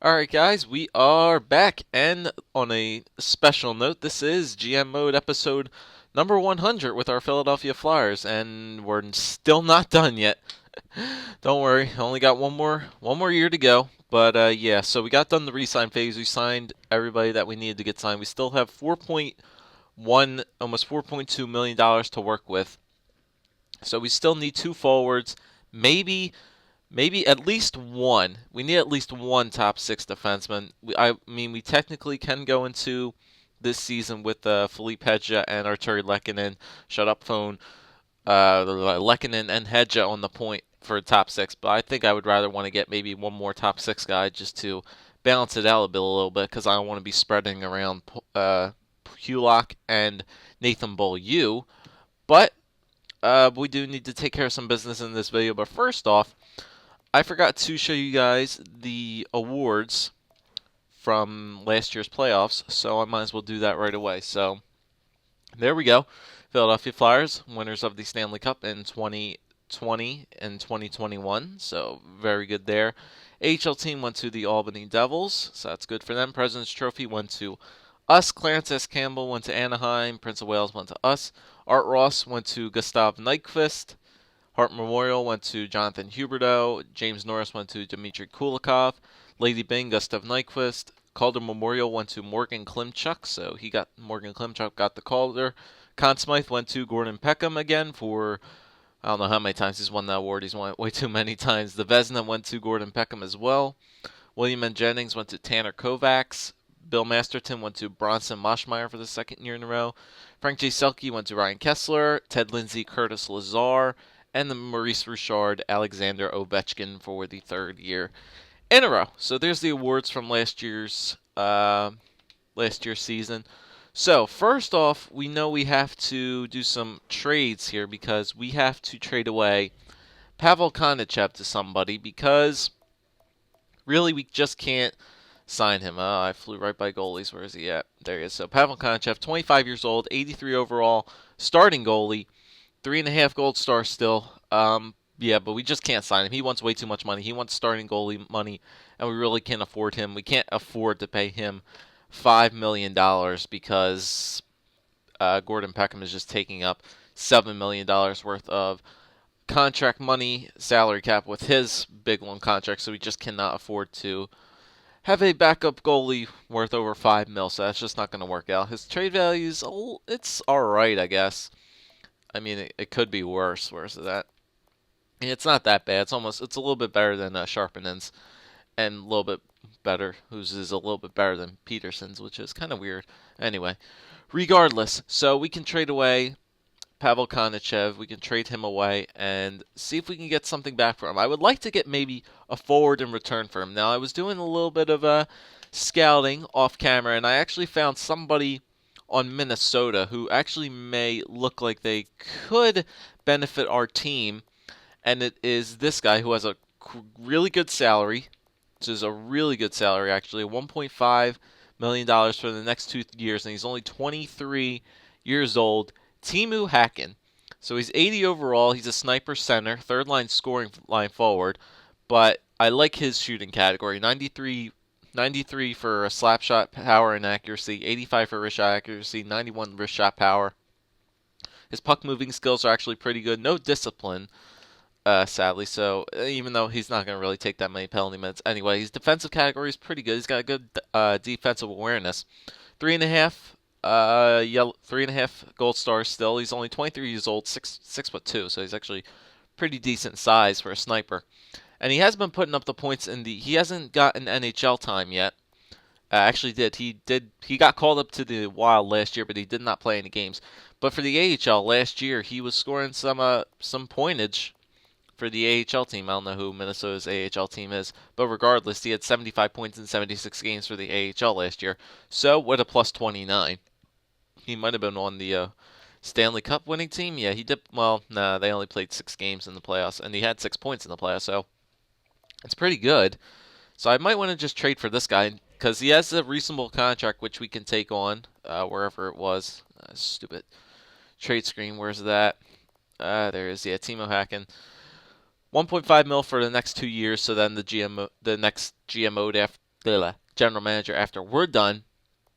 Alright, guys, we are back, and on a special note, this is GM Mode episode number 100 with our Philadelphia Flyers, and we're still not done yet. Don't worry, only got one more year to go. But yeah, so we got done the re-sign phase. We signed everybody that we needed to get signed. We still have 4.1, almost $4.2 million to work with. So we still need two forwards, maybe at least one. We need at least one top six defenseman. I mean, we technically can go into this season with Philippe Hedja and Arturi Lehkonen. Shut up, phone. Lehkonen and Hedja on the point for top six. But I think I would rather want to get maybe one more top six guy just to balance it out a little bit because I don't want to be spreading around Hulak and Nathan Beaulieu. But we do need to take care of some business in this video. But first off, I forgot to show you guys the awards from last year's playoffs, so I might as well do that right away. So there we go. Philadelphia Flyers, winners of the Stanley Cup in 2020 and 2021. So very good there. AHL team went to the Albany Devils, so that's good for them. President's Trophy went to us. Clarence S. Campbell went to Anaheim. Prince of Wales went to us. Art Ross went to Gustav Nyquist. Hart Memorial went to Jonathan Huberdeau. James Norris went to Dmitry Kulikov. Lady Byng, Gustav Nyquist. Calder Memorial went to Morgan Klimchuk, so Morgan Klimchuk got the Calder. Conn Smythe went to Gordon Peckham again for I don't know how many times he's won that award. He's won it way too many times. The Vezina went to Gordon Peckham as well. William N. Jennings went to Tanner Kovacs. Bill Masterton went to Bronson Moschmeyer for the second year in a row. Frank J. Selke went to Ryan Kessler. Ted Lindsay, Curtis Lazar, and the Maurice Richard, Alexander Ovechkin for the third year in a row. So there's the awards from last year's season. So first off, we know we have to do some trades here because we have to trade away Pavel Konachev to somebody because really we just can't sign him. I flew right by goalies. Where is he at? There he is. So Pavel Konachev, 25 years old, 83 overall, starting goalie. 3.5 gold stars still. Yeah, but we just can't sign him. He wants way too much money. He wants starting goalie money, and we really can't afford him. We can't afford to pay him $5 million because Gordon Peckham is just taking up $7 million worth of contract money, salary cap with his big long contract. So we just cannot afford to have a backup goalie worth over $5 million. So that's just not going to work out. His trade value's it's all right, I guess. I mean, it could be worse. Where's that? It's not that bad. It's a little bit better than Sharpenen's, and a little bit better. Whose is a little bit better than Peterson's, which is kind of weird. Anyway, regardless, so we can trade away Pavel Konachev. We can trade him away and see if we can get something back for him. I would like to get maybe a forward in return for him. Now, I was doing a little bit of scouting off camera, and I actually found somebody on Minnesota who actually may look like they could benefit our team, and it is this guy who has a really good salary. This is a really good salary, actually, $1.5 million for the next 2 years, and he's only 23 years old. Timu Hacken. So he's 80 overall. He's a sniper center, third line scoring line forward, but I like his shooting category. 93 for a slap shot power and accuracy, 85 for wrist shot accuracy, 91 wrist shot power. His puck moving skills are actually pretty good. No discipline, sadly. So even though he's not going to really take that many penalty minutes, anyway, his defensive category is pretty good. He's got a good defensive awareness. 3.5 3.5 gold stars still. He's only 23 years old, 6'2", so he's actually pretty decent size for a sniper. And he has been putting up the points he hasn't gotten NHL time yet. Actually did. He got called up to the Wild last year, but he did not play any games. But for the AHL last year, he was scoring some pointage for the AHL team. I don't know who Minnesota's AHL team is, but regardless, he had 75 points in 76 games for the AHL last year. So with a plus 29. He might have been on the Stanley Cup winning team. Yeah, he did. Well, nah, they only played 6 games in the playoffs, and he had 6 points in the playoffs, so it's pretty good. So I might want to just trade for this guy because he has a reasonable contract which we can take on wherever it was. Stupid trade screen. Where's that? There is. Yeah, Timo Hacken. 1.5 mil for the next 2 years. So then the next GMO the general manager, after we're done,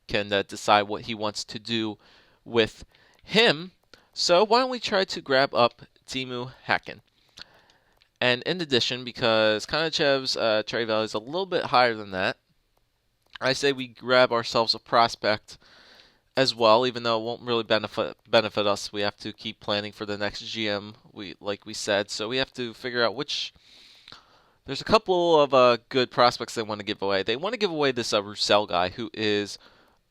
can decide what he wants to do with him. So why don't we try to grab up Timu Hacken? And in addition, because Kanachev's trade value is a little bit higher than that, I say we grab ourselves a prospect as well, even though it won't really benefit us. We have to keep planning for the next GM, like we said. So we have to figure out which. There's a couple of good prospects they want to give away. They want to give away this Roussel guy, who is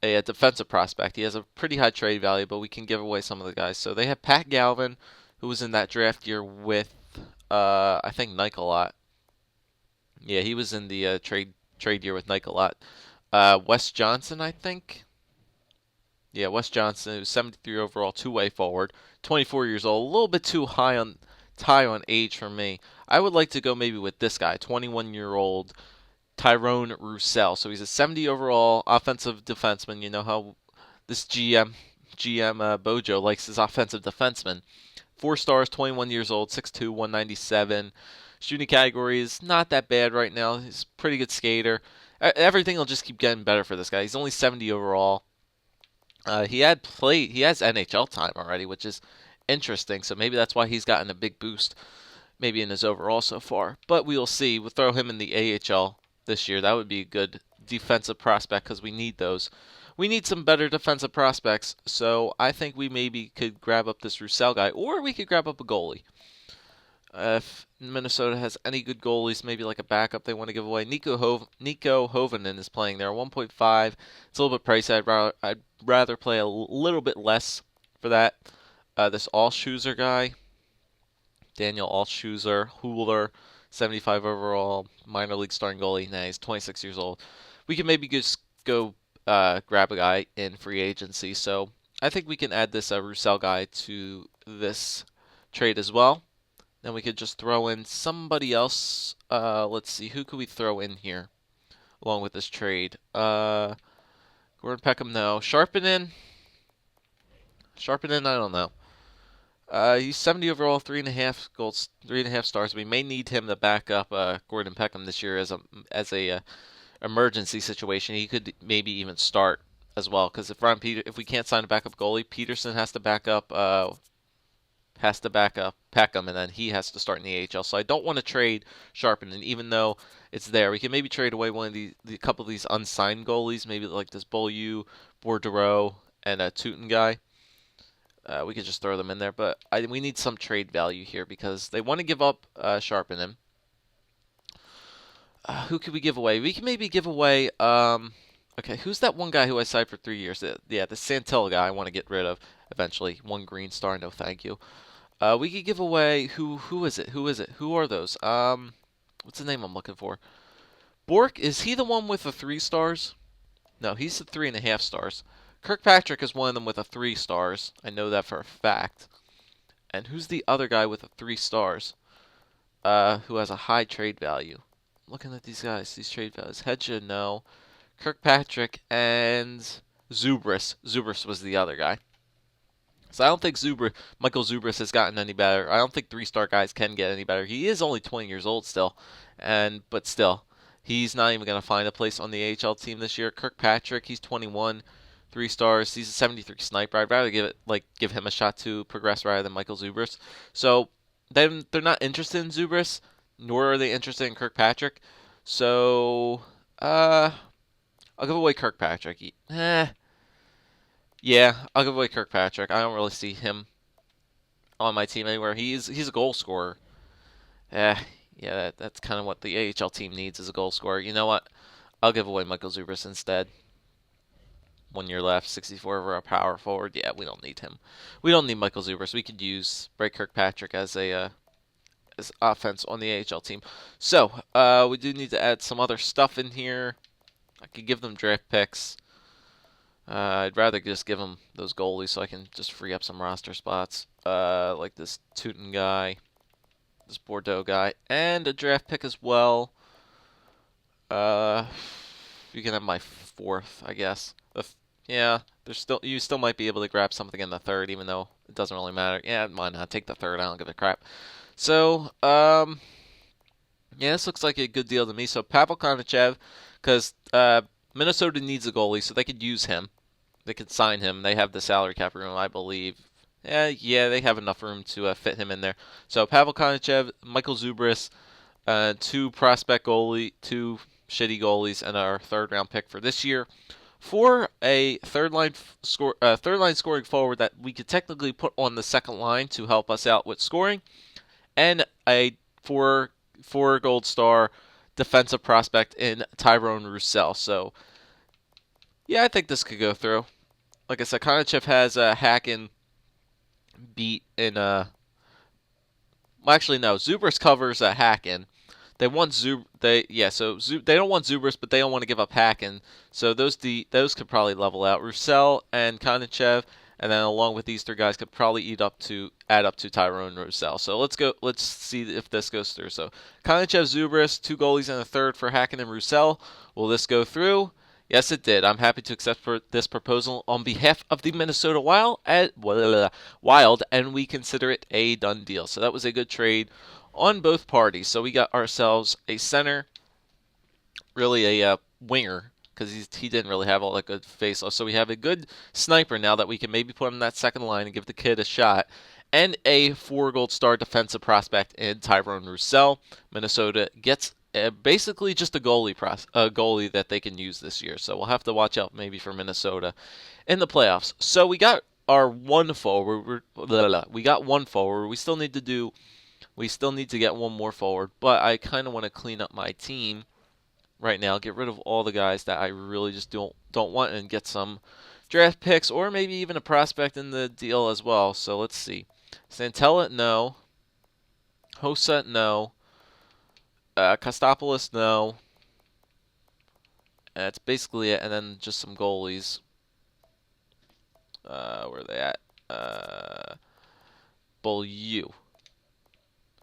a defensive prospect. He has a pretty high trade value, but we can give away some of the guys. So they have Pat Galvin, who was in that draft year with, I think, Nicolot. Yeah, he was in the trade year with Nicolot. Wes Johnson, I think. Yeah, Wes Johnson, who's 73 overall, two-way forward, 24 years old, a little bit too high on age for me. I would like to go maybe with this guy, 21-year-old Tyrone Roussel. So he's a 70 overall offensive defenseman. You know how this GM Bojo likes his offensive defenseman. 4 stars, 21 years old, 6'2", 197. Shooting category is not that bad right now. He's a pretty good skater. Everything will just keep getting better for this guy. He's only 70 overall. He has NHL time already, which is interesting. So maybe that's why he's gotten a big boost, maybe in his overall so far. But we will see. We'll throw him in the AHL this year. That would be a good defensive prospect because we need those. We need some better defensive prospects. So I think we maybe could grab up this Roussel guy, or we could grab up a goalie. If Minnesota has any good goalies, maybe like a backup they want to give away. Nico Hovinen is playing there, 1.5. It's a little bit pricey. I'd rather play a little bit less for that. This Alschuser guy, Daniel Huler, 75 overall, minor league starting goalie. Now he's 26 years old. We can maybe just go grab a guy in free agency. So I think we can add this Roussel guy to this trade as well. Then we could just throw in somebody else. Let's see, who could we throw in here along with this trade? Gordon Peckham, no. Sharpenen, I don't know. He's 70 overall, 3.5 goals, 3.5 stars. We may need him to back up Gordon Peckham this year as a emergency situation. He could maybe even start as well, because if we can't sign a backup goalie, Peterson has to back up Peckham, and then he has to start in the AHL. So I don't want to trade Sharpenen, even though it's there. We can maybe trade away one of the couple of these unsigned goalies, maybe like this BOJoeKO, and a Tootin guy. We could just throw them in there, but we need some trade value here because they want to give up Sharpenen. Who could we give away? We can maybe give away. Okay, who's that one guy who I signed for 3 years? Yeah, the Santel guy I want to get rid of eventually. 1 green star, no thank you. We could give away who is it? Who are those? What's the name I'm looking for? Bork, is he the one with the 3 stars? No, he's the 3.5 stars. Kirkpatrick is one of them with a 3 stars. I know that for a fact. And who's the other guy with the 3 stars? Who has a high trade value? I'm looking at these guys, these trade values. Hedge, no. Kirkpatrick and Zubris. Zubris was the other guy. So I don't think Michael Zubris has gotten any better. I don't think 3-star guys can get any better. He is only 20 years old still, but still, he's not even going to find a place on the AHL team this year. Kirkpatrick, he's 21, 3 stars. He's a 73 sniper. I'd rather give him a shot to progress rather than Michael Zubris. So they're not interested in Zubris, nor are they interested in Kirkpatrick. So I'll give away Kirkpatrick. Yeah, I'll give away Kirkpatrick. I don't really see him on my team anywhere. He's a goal scorer. Yeah, that's kind of what the AHL team needs is a goal scorer. You know what? I'll give away Michael Zubris instead. 1 year left, 64 over a power forward. Yeah, we don't need him. We don't need Michael Zubris. We could use Bray Kirkpatrick as offense on the AHL team. So we do need to add some other stuff in here. I could give them draft picks. I'd rather just give them those goalies so I can just free up some roster spots. Like this Tootin guy, this Bordeaux guy, and a draft pick as well. You can have my 4th, I guess. Yeah, you still might be able to grab something in the 3rd, even though it doesn't really matter. Yeah, why not? Take the 3rd. I don't give a crap. So, yeah, this looks like a good deal to me. So Pavel Konachev, because Minnesota needs a goalie, so they could use him. They could sign him. They have the salary cap room, I believe. Yeah, they have enough room to fit him in there. So Pavel Konachev, Michael Zubris, two two shitty goalies, and our third round pick for this year. For a third line scoring forward that we could technically put on the second line to help us out with scoring, and a four gold star defensive prospect in Tyrone Roussel. So yeah, I think this could go through. Like I said, Konachev has a Hacken beat in well, actually no, Zubris covers Hacken. They want they don't want Zubris, but they don't want to give up Hacken. So those could probably level out. Roussel and Konachev, and then along with these three guys could probably add up to Tyrone Roussel. So let's see if this goes through. So Konachev, Zubris, two goalies and a third for Hacken and Roussel. Will this go through? Yes, it did. I'm happy to accept this proposal on behalf of the Minnesota Wild, and we consider it a done deal. So that was a good trade on both parties. So we got ourselves a center, really a winger, because he didn't really have all that good face. So we have a good sniper now that we can maybe put him in that second line and give the kid a shot. And a 4 gold star defensive prospect in Tyrone Roussel. Minnesota gets basically just a goalie that they can use this year. So we'll have to watch out maybe for Minnesota in the playoffs. So we got our one forward. We got one forward. We still need to get one more forward, but I kind of want to clean up my team right now, get rid of all the guys that I really just don't want, and get some draft picks or maybe even a prospect in the deal as well. So let's see. Santella, no. Hossa, no. Kostopoulos, no. That's basically it, and then just some goalies. Where are they at? BOJoeKO.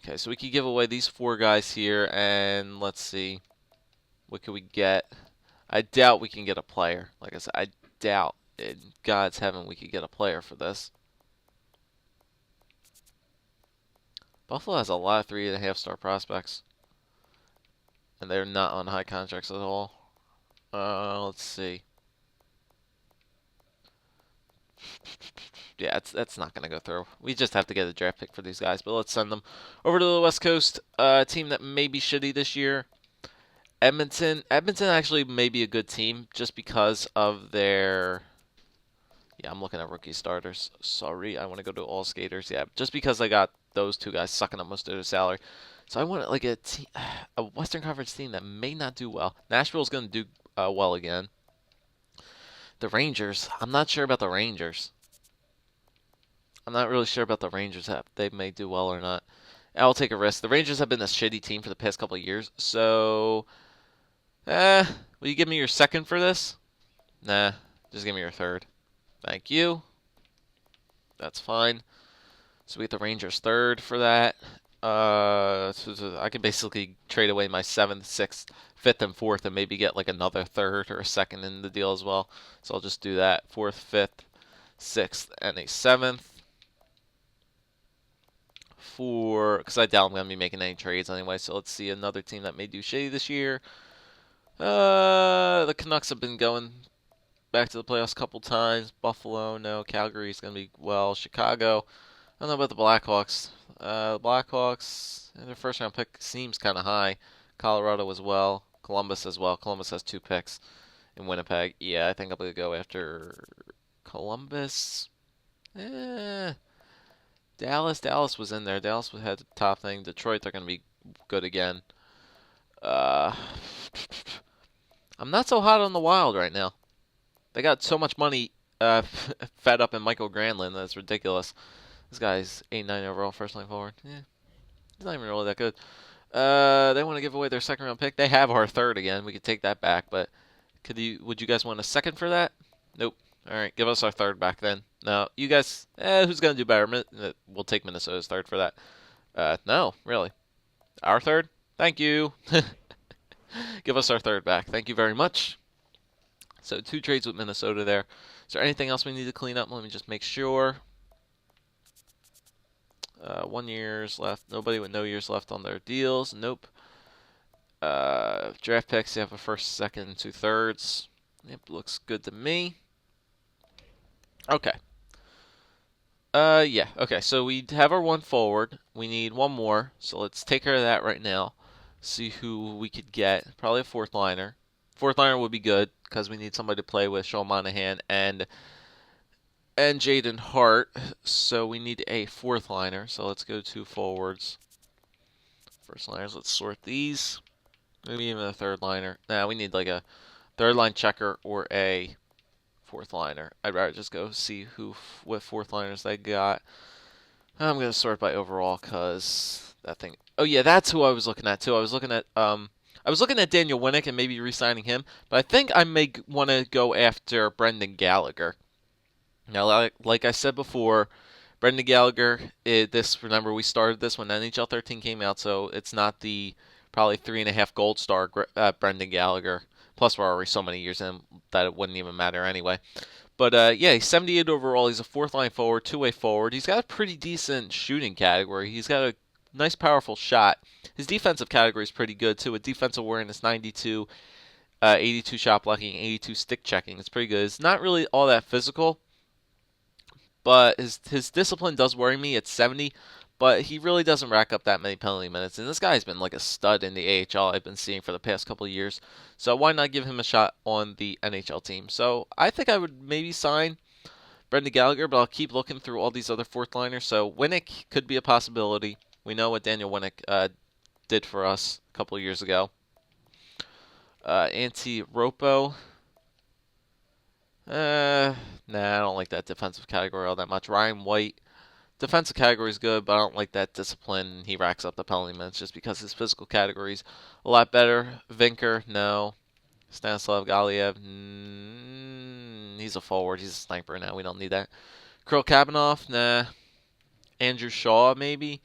Okay, so we could give away these 4 guys here, and let's see. What could we get? I doubt we can get a player. Like I said, I doubt in God's heaven we could get a player for this. Buffalo has a lot of 3.5-star prospects, and they're not on high contracts at all. Let's see. Yeah, that's not going to go through. We just have to get a draft pick for these guys, but let's send them over to the West Coast. Team that may be shitty this year. Edmonton actually may be a good team just because of their... Yeah, I'm looking at rookie starters. Sorry, I want to go to all skaters. Yeah, just because I got those 2 guys sucking up most of their salary. So I want like a Western Conference team that may not do well. Nashville's going to do well again. The Rangers, I'm not sure about the Rangers. I'm not really sure about the Rangers. They may do well or not. I'll take a risk. The Rangers have been a shitty team for the past couple of years. So, will you give me your second for this? Nah, just give me your third. Thank you. That's fine. So we get the Rangers third for that. So I can basically trade away my 7th, 6th, 5th, and 4th, and maybe get like another third or a second in the deal as well. So I'll just do that. 4th, 5th, 6th, and a 7th. Because I doubt I'm going to be making any trades anyway. So let's see another team that may do shady this year. The Canucks have been going back to the playoffs a couple times. Buffalo, no. Calgary's going to be well. Chicago. I don't know about the Blackhawks. Blackhawks, their first round pick seems kind of high. Colorado as well. Columbus as well. Columbus has 2 picks in Winnipeg. Yeah, I think I'm going to go after Columbus. Dallas was in there. Dallas had the top thing. Detroit, they're going to be good again. I'm not so hot on the Wild right now. They got so much money fed up in Michael Granlund. That's ridiculous. This guy's 89 overall, first line forward. Yeah, he's not even really that good. They want to give away their 2nd round pick. They have our 3rd again. We could take that back, but would you guys want a 2nd for that? Nope. All right, give us our 3rd back then. No, you guys, who's going to do better? We'll take Minnesota's 3rd for that. No, really. Our 3rd? Thank you. Give us our 3rd back. Thank you very much. So 2 trades with Minnesota there. Is there anything else we need to clean up? Let me just make sure. 1 year's left. Nobody with no years left on their deals. Nope. Draft picks, you have a first, second, and 2/3. Yep, looks good to me. Okay. Yeah. Okay, so we have our one forward. We need one more, so let's take care of that right now. See who we could get. Probably a fourth liner. Fourth liner would be good because we need somebody to play with Sean Monahan and Jaden Hart. So we need a fourth liner. So let's go to forwards. First liners. Let's sort these. Maybe even a third liner. Nah, we need like a third line checker or a fourth liner. I'd rather just go see what fourth liners they got. I'm gonna sort by overall because that thing. Oh yeah, that's who I was looking at too. I was looking at Daniel Winnick and maybe re-signing him, but I think I may want to go after Brendan Gallagher. Now, like I said before, Brendan Gallagher. Remember we started this when NHL 13 came out, so it's not the probably 3.5 gold star Brendan Gallagher. Plus, we're already so many years in that it wouldn't even matter anyway. But yeah, he's 78 overall. He's a fourth line forward, two-way forward. He's got a pretty decent shooting category. He's got a nice, powerful shot. His defensive category is pretty good too. With defensive awareness 92, 82 shot blocking, 82 stick checking. It's pretty good. It's not really all that physical, but his discipline does worry me at 70. But he really doesn't rack up that many penalty minutes. And this guy's been like a stud in the AHL I've been seeing for the past couple of years. So why not give him a shot on the NHL team? So I think I would maybe sign Brendan Gallagher, but I'll keep looking through all these other fourth liners. So Winnick could be a possibility. We know what Daniel Winnick did for us a couple of years ago. Anti-Ropo. Nah, I don't like that defensive category all that much. Ryan White. Defensive category is good, but I don't like that discipline. He racks up the penalty minutes just because his physical category is a lot better. Vinker, no. Stanislav Galiev, he's a forward. He's a sniper now. We don't need that. Kirill Kabanov, nah. Andrew Shaw, maybe.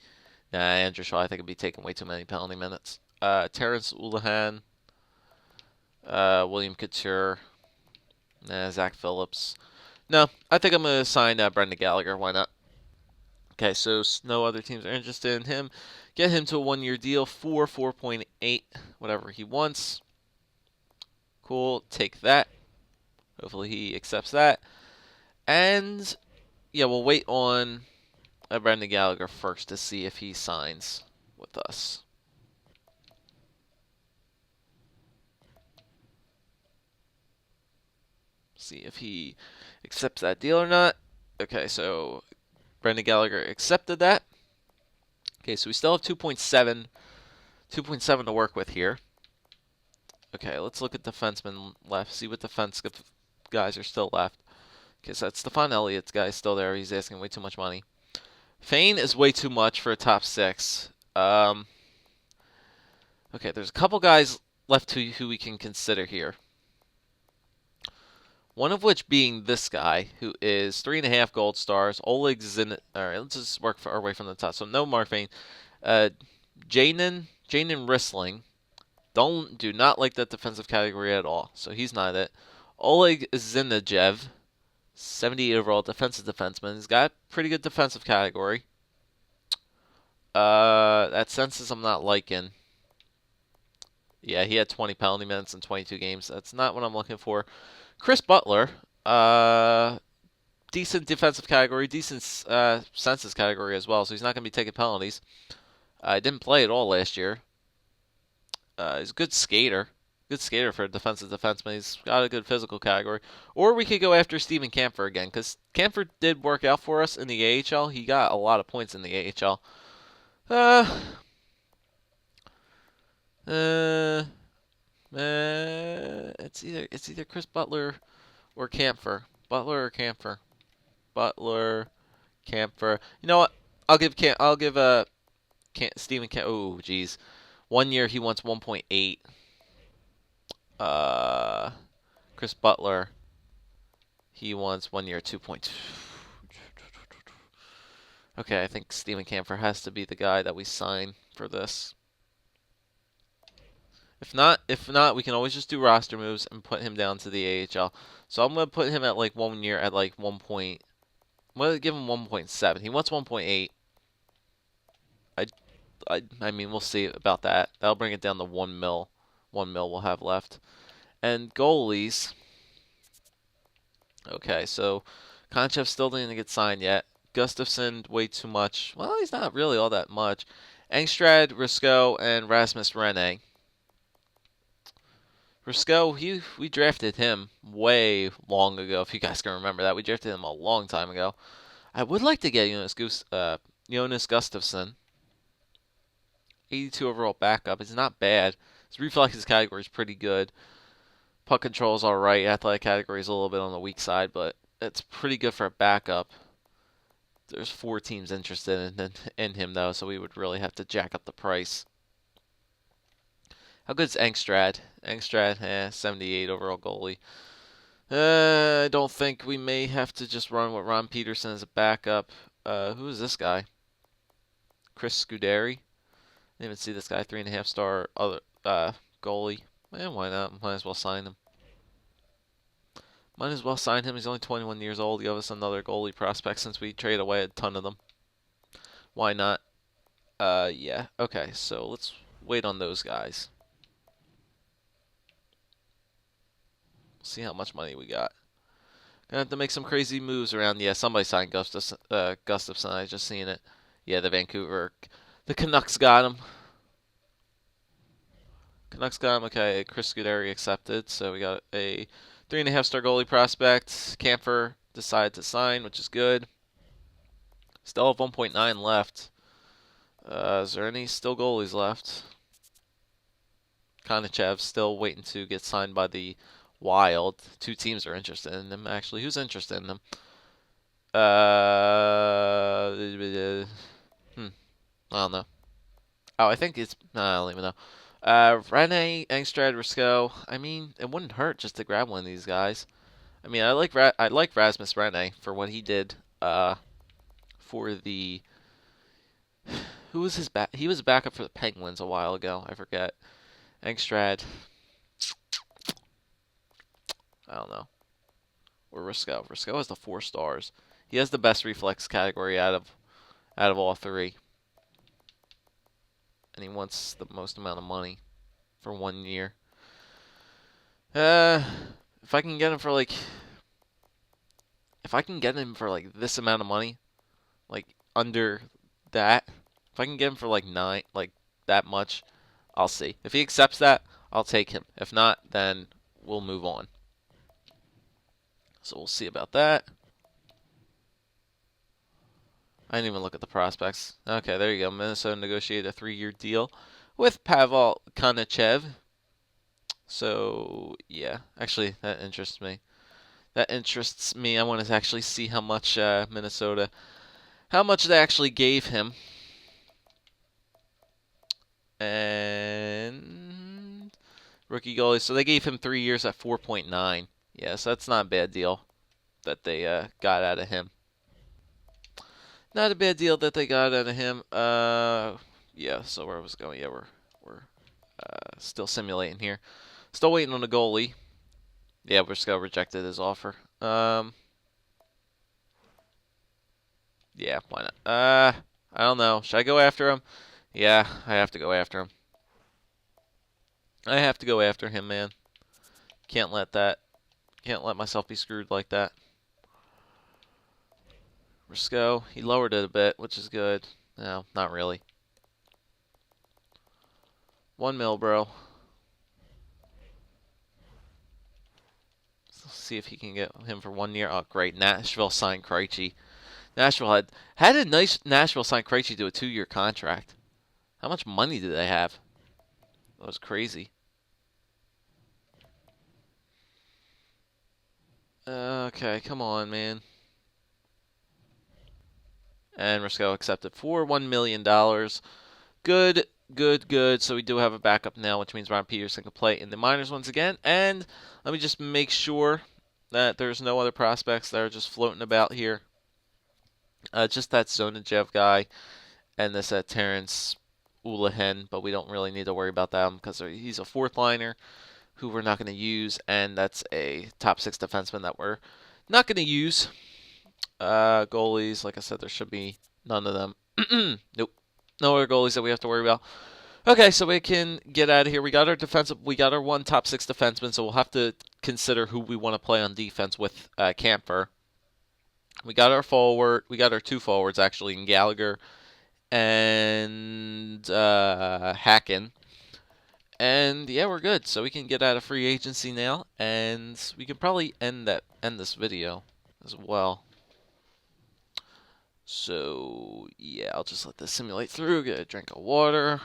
Nah, Andrew Shaw, I think would be taking way too many penalty minutes. Terrence Ullahan, William Couture, nah. Zach Phillips. No, I think I'm going to sign Brendan Gallagher. Why not? Okay, so no other teams are interested in him. Get him to a one-year deal for 4.8, whatever he wants. Cool, take that. Hopefully he accepts that. And, yeah, we'll wait on Brendan Gallagher first to see if he signs with us. See if he accepts that deal or not. Okay, so Brendan Gallagher accepted that. Okay, so we still have 2.7 to work with here. Okay, let's look at defensemen left. See what defense guys are still left. Okay, so that's Stefan Elliott's guy still there. He's asking way too much money. Fane is way too much for a top 6. Okay, there's a couple guys left who we can consider here. One of which being this guy, who is 3.5 gold stars. Oleg Zin. All right, let's just work our way from the top. So no Marfane. Jaden Rissling. Do not like that defensive category at all. So he's not it. Oleg Zinajev, 78 overall defensive defenseman. He's got pretty good defensive category. That census I'm not liking. Yeah, he had 20 penalty minutes in 22 games. That's not what I'm looking for. Chris Butler, decent defensive category, decent census category as well, so he's not going to be taking penalties. Didn't play at all last year. He's a good skater. Good skater for a defensive defenseman. He's got a good physical category. Or we could go after Steven Kampfer again, because Kampfer did work out for us in the AHL. He got a lot of points in the AHL. It's either Chris Butler or Kampfer. Butler or Kampfer. Butler, Kampfer. You know what? I'll give Steven Kampfer. Oh, geez. 1 year he wants 1.8. Chris Butler, he wants 1 year 2.2. Okay, I think Steven Kampfer has to be the guy that we sign for this. If not, we can always just do roster moves and put him down to the AHL. So I'm gonna put him at like 1 year at like 1. I'm gonna give him 1.7. He wants 1.8. I mean, we'll see about that. That'll bring it down to 1 mil. 1 mil we'll have left. And goalies. Okay, so Konchev still didn't get signed yet. Gustafsson, way too much. Well, he's not really all that much. Engstrad, Risko, and Rasmus Rene. Risko, we drafted him way long ago, if you guys can remember that. We drafted him a long time ago. I would like to get Jonas Gustafsson. 82 overall backup. It's not bad. His reflexes category is pretty good. Puck control is alright. Athletic category is a little bit on the weak side, but it's pretty good for a backup. There's 4 teams interested in him, though, so we would really have to jack up the price. How good is Engstrad? Engstrad, 78 overall goalie. I don't think we may have to just run with Ron Peterson as a backup. Who is this guy? Chris Scuderi. Didn't even see this guy. 3.5 star other goalie. Why not? Might as well sign him. Might as well sign him. He's only 21 years old. Give us another goalie prospect since we trade away a ton of them. Why not? Yeah. Okay, so let's wait on those guys. See how much money we got. Gonna have to make some crazy moves around. Yeah, somebody signed Gustafsson. I just seen it. Yeah, the Canucks got him. Okay, Chris Scuderi accepted. So we got a 3.5 star goalie prospect. Camphor decided to sign, which is good. Still have 1.9 left. Is there any still goalies left? Konachev still waiting to get signed by the Wild. 2 teams are interested in him, actually. Who's interested in him? I don't know. Oh, I think it's... I don't even know. Rene, Engstrad, Risko. I mean, it wouldn't hurt just to grab one of these guys. I mean, I like Rasmus Rene for what he did. For the... Who was his back? He was a backup for the Penguins a while ago. I forget. Engstrad. I don't know. Or Risko. Risko has the 4 stars. He has the best reflex category out of all 3. And he wants the most amount of money for 1 year. If I can get him for like this amount of money, like under that, if I can get him for like 9, like that much, I'll see. If he accepts that, I'll take him. If not, then we'll move on. So we'll see about that. I didn't even look at the prospects. Okay, there you go. Minnesota negotiated a 3-year deal with Pavel Konachev. So, yeah. Actually, that interests me. I want to actually see how much how much they actually gave him. And rookie goalie. So they gave him 3 years at 4.9. Yeah, so that's not a bad deal that they got out of him. Not a bad deal that they got out of him. Yeah. So where I was going? Yeah, we're still simulating here. Still waiting on the goalie. Yeah, Briscoe rejected his offer. Yeah, why not? I don't know. Should I go after him? Yeah, I have to go after him. I have to go after him, man. Can't let myself be screwed like that. Briscoe, he lowered it a bit, which is good. No, not really. 1 mil, bro. Let's see if he can get him for 1 year. Oh, great. Nashville signed Krejci. How did Nashville sign Krejci to a 2-year contract? How much money did they have? That was crazy. Okay, come on, man. And Risco accepted for $1 million. Good, good, good. So we do have a backup now, which means Ron Peterson can play in the minors once again. And let me just make sure that there's no other prospects that are just floating about here. Just that Zonajev guy and this Terrence Ulahen, but we don't really need to worry about that because he's a 4th liner who we're not going to use, and that's a top 6 defenseman that we're not going to use. Goalies, like I said, there should be none of them. Nope. No other goalies that we have to worry about. Okay, so we can get out of here. We got our defensive. We got our one top six defenseman, so we'll have to consider who we want to play on defense with Camper. We got our forward. We got our two forwards actually in Gallagher and Hacken. And yeah, we're good. So we can get out of free agency now, and we can probably end this video as well. So yeah, I'll just let this simulate through. Get a drink of water.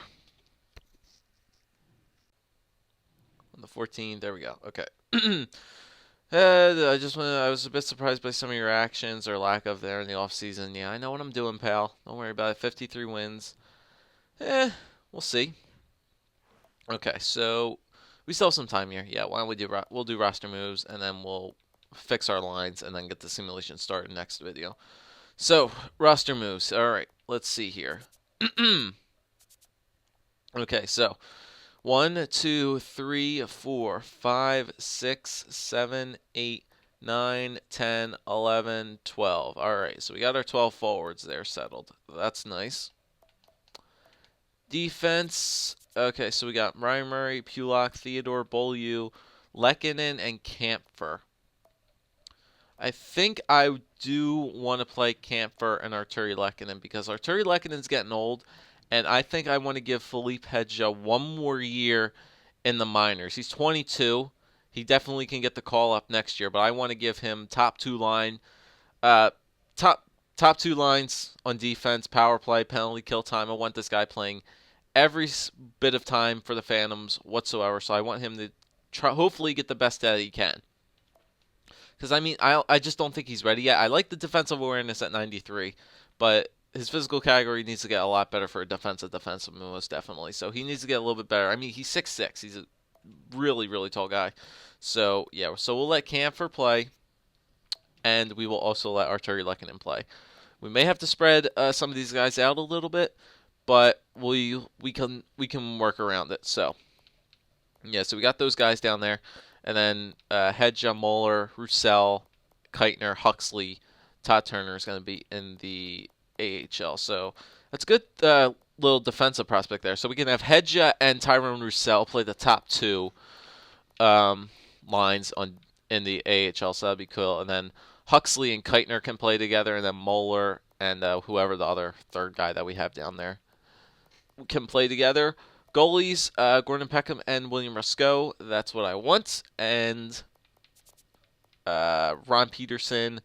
On the 14th, there we go. Okay. I was a bit surprised by some of your actions or lack of there in the off season. Yeah, I know what I'm doing, pal. Don't worry about it. 53 wins. We'll see. Okay, so we still have some time here. Yeah, why don't we'll do roster moves and then we'll fix our lines and then get the simulation started next video. So, roster moves. All right, let's see here. Okay, so 1, 2, 3, 4, 5, 6, 7, 8, 9, 10, 11, 12. All right, so we got our 12 forwards there settled. That's nice. Defense. Okay, so we got Ryan Murray, Pulock, Theodore, Beaulieu, Lehkonen, and Kampfer. I think I do want to play Kampfer and Arturi Lehkonen because Arturi Lehkonen's getting old, and I think I want to give Philippe Hedja one more year in the minors. He's 22. He definitely can get the call up next year, but I want to give him top two two lines on defense, power play, penalty kill time. I want this guy playing every bit of time for the Phantoms whatsoever. So I want him to hopefully get the best that he can. Because I just don't think he's ready yet. I like the defensive awareness at 93, but his physical category needs to get a lot better for a defensive most definitely. So he needs to get a little bit better. I mean, he's 6'6". He's a really, really tall guy. So yeah, so we'll let Kampfer play, and we will also let Arturi Lehkonen play. We may have to spread some of these guys out a little bit, but we can work around it. So yeah, so we got those guys down there, and then Hedja, Moeller, Roussel, Keitner, Huxley, Todd Turner is going to be in the AHL. So that's a good little defensive prospect there. So we can have Hedja and Tyrone Roussel play the top two lines in the AHL. So that'd be cool. And then Huxley and Keitner can play together, and then Moeller and whoever the other third guy that we have down there can play together. Goalies, Gordon Peckham and William Rusco. That's what I want. And Ron Peterson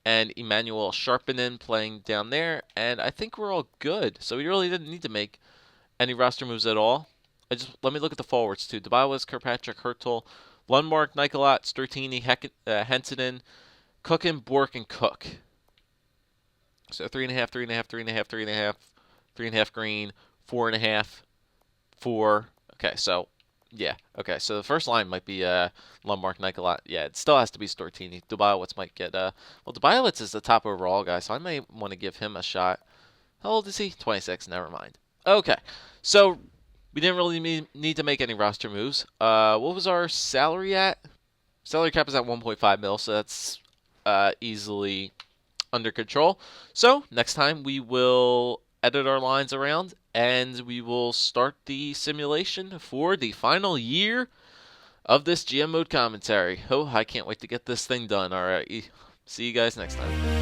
and Emmanuel Sharpinen playing down there. And I think we're all good. So we really didn't need to make any roster moves at all. Let me look at the forwards too. Dubowis, Kirkpatrick, Hertel, Lundmark, Nicolat, Sturtini, Hensonen, Cookin, Bork, and Cook. So 3.5, 3.5, 3.5, 3.5, 3.5 green, 4.5, 4. Okay, so yeah. Okay, so the first line might be Lundmark, Nicolat. Yeah, it still has to be Stortini. Dubowitz might get well, Dubowitz is the top overall guy, so I may want to give him a shot. How old is he? 26. Never mind. Okay, so we didn't really need to make any roster moves. What was our salary at? Salary cap is at 1.5 mil, so that's easily under control. So next time we will edit our lines around and we will start the simulation for the final year of this GM mode commentary. Oh, I can't wait to get this thing done. All right, see you guys next time.